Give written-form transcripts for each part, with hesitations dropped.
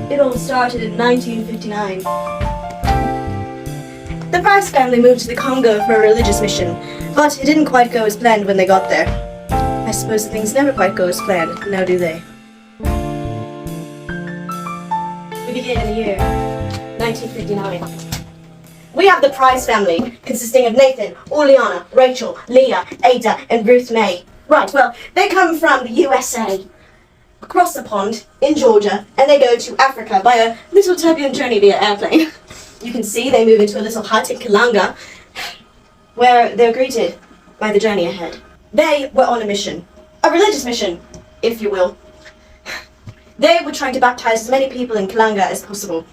It all started in 1959. The Price family moved to the Congo for a religious mission, but it didn't quite go as planned when they got there. I suppose things never quite go as planned, now do they? We begin in the year 1959. We have the Price family, consisting of Nathan, Oleana, Rachel, Leah, Ada, and Ruth May. Right, well, they come from the USA, across the pond, in Georgia, and they go to Africa by a little turbulent journey via airplane. You can see they move into a little hut in Kalanga, where they're greeted by the journey ahead. They were on a mission, a religious mission, if you will. They were trying to baptize as many people in Kalanga as possible.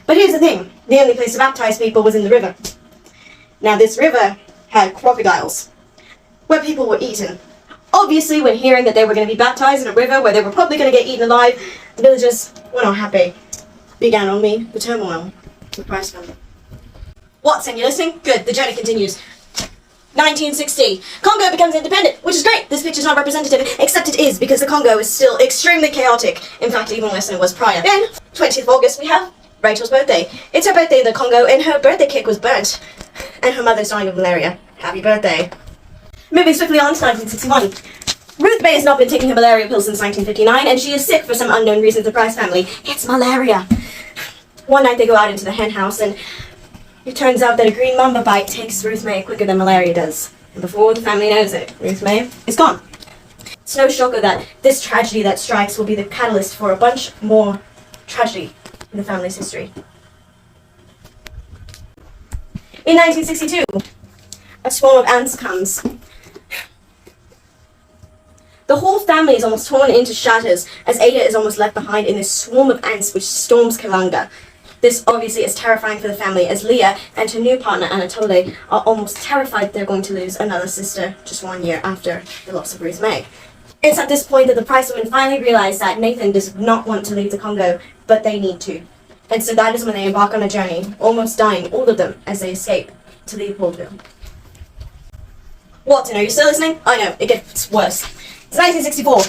But here's the thing, the only place to baptize people was in the river. Now this river had crocodiles, where people were eaten. Obviously, when hearing that they were going to be baptized in a river where they were probably going to get eaten alive, the villagers were not happy. Began on me the turmoil of the Price family. Watson, you listening? Good, the journey continues. 1960. Congo becomes independent, which is great. This picture's not representative, except it is, because the Congo is still extremely chaotic. In fact, even worse than it was prior. Then, 20th of August, we have Rachel's birthday. It's her birthday in the Congo, and her birthday cake was burnt. And her mother's dying of malaria. Happy birthday. Moving swiftly on to 1961. Ruth May has not been taking her malaria pills since 1959, and she is sick for some unknown reason to the Price family. It's malaria. One night they go out into the hen house, and it turns out that a green mamba bite takes Ruth May quicker than malaria does. And before the family knows it, Ruth May is gone. It's no shocker that this tragedy that strikes will be the catalyst for a bunch more tragedy in the family's history. In 1962, a swarm of ants comes. The whole family is almost torn into shatters as Ada is almost left behind in this swarm of ants which storms Kalanga. This obviously is terrifying for the family as Leah and her new partner Anatole are almost terrified they're going to lose another sister just 1 year after the loss of Ruth May. It's at this point that the Price women finally realize that Nathan does not want to leave the Congo, but they need to. And so that is when they embark on a journey, almost dying, all of them, as they escape to Leopoldville. Watson, are you still listening? I know, it gets worse. It's 1964.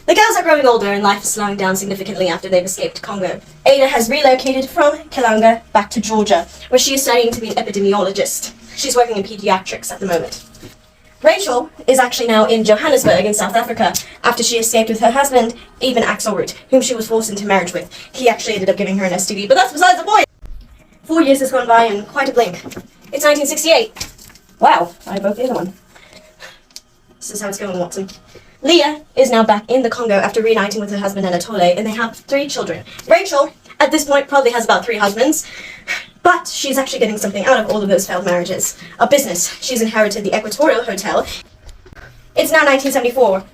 The girls are growing older and life is slowing down significantly after they've escaped Congo. Ada has relocated from Kalanga back to Georgia, where she is studying to be an epidemiologist. She's working in pediatrics at the moment. Rachel is actually now in Johannesburg in South Africa after she escaped with her husband, Eben Axelroot, whom she was forced into marriage with. He actually ended up giving her an STD, but that's besides the point. 4 years has gone by in quite a blink. It's 1968. Wow, I broke the other one. This is how it's going, Watson. Leah is now back in the Congo after reuniting with her husband Anatole, and they have 3 children. Rachel, at this point, probably has about 3 husbands, but she's actually getting something out of all of those failed marriages. A business. She's inherited the Equatorial Hotel. It's now 1974.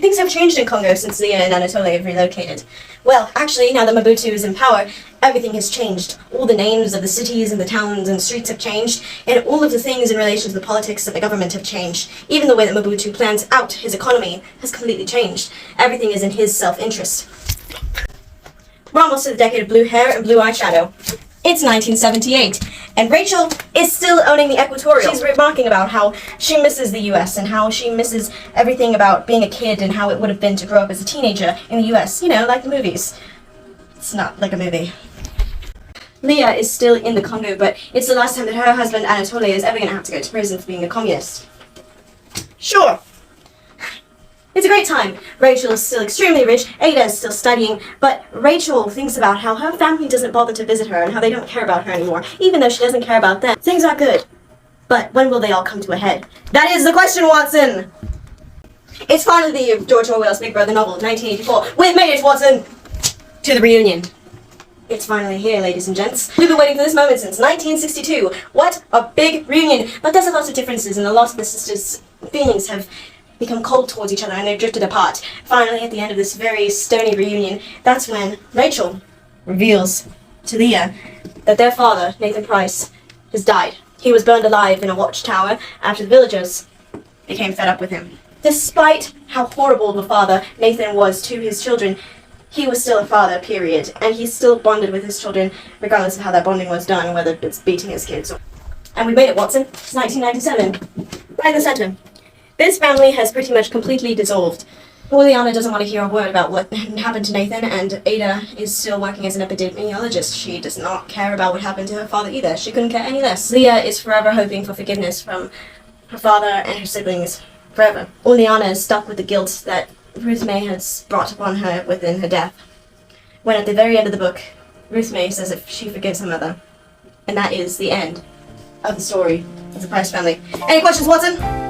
Things have changed in Congo since Leah and Anatole have relocated. Well, actually, now that Mobutu is in power, everything has changed. All the names of the cities and the towns and streets have changed, and all of the things in relation to the politics of the government have changed. Even the way that Mobutu plans out his economy has completely changed. Everything is in his self-interest. We're almost to the decade of blue hair and blue eyeshadow. It's 1978, and Rachel is still owning the Equatorial. She's remarking about how she misses the US and how she misses everything about being a kid and how it would have been to grow up as a teenager in the US. You know, like the movies. It's not like a movie. Leah is still in the Congo, but it's the last time that her husband Anatole is ever going to have to go to prison for being a communist. Sure. It's a great time. Rachel is still extremely rich, Ada is still studying, but Rachel thinks about how her family doesn't bother to visit her and how they don't care about her anymore, even though she doesn't care about them. Things are good. But when will they all come to a head? That is the question, Watson! It's finally the year of George Orwell's Big Brother novel, 1984. We've made it, Watson! To the reunion. It's finally here, ladies and gents. We've been waiting for this moment since 1962. What a big reunion! But there's a lot of differences, and a lot of the sisters' feelings have become cold towards each other and they've drifted apart. Finally, at the end of this very stony reunion, that's when Rachel reveals to Leah that their father, Nathan Price, has died. He was burned alive in a watchtower after the villagers became fed up with him. Despite how horrible of a father Nathan was to his children, he was still a father, period. And he still bonded with his children, regardless of how that bonding was done, whether it's beating his kids or... And we made it, Watson. It's 1997. Right in the center. This family has pretty much completely dissolved. Juliana doesn't want to hear a word about what happened to Nathan, and Ada is still working as an epidemiologist. She does not care about what happened to her father either. She couldn't care any less. Leah is forever hoping for forgiveness from her father and her siblings forever. Juliana is stuck with the guilt that Ruth May has brought upon her within her death. When at the very end of the book, Ruth May says that she forgives her mother. And that is the end of the story of the Price family. Any questions, Watson?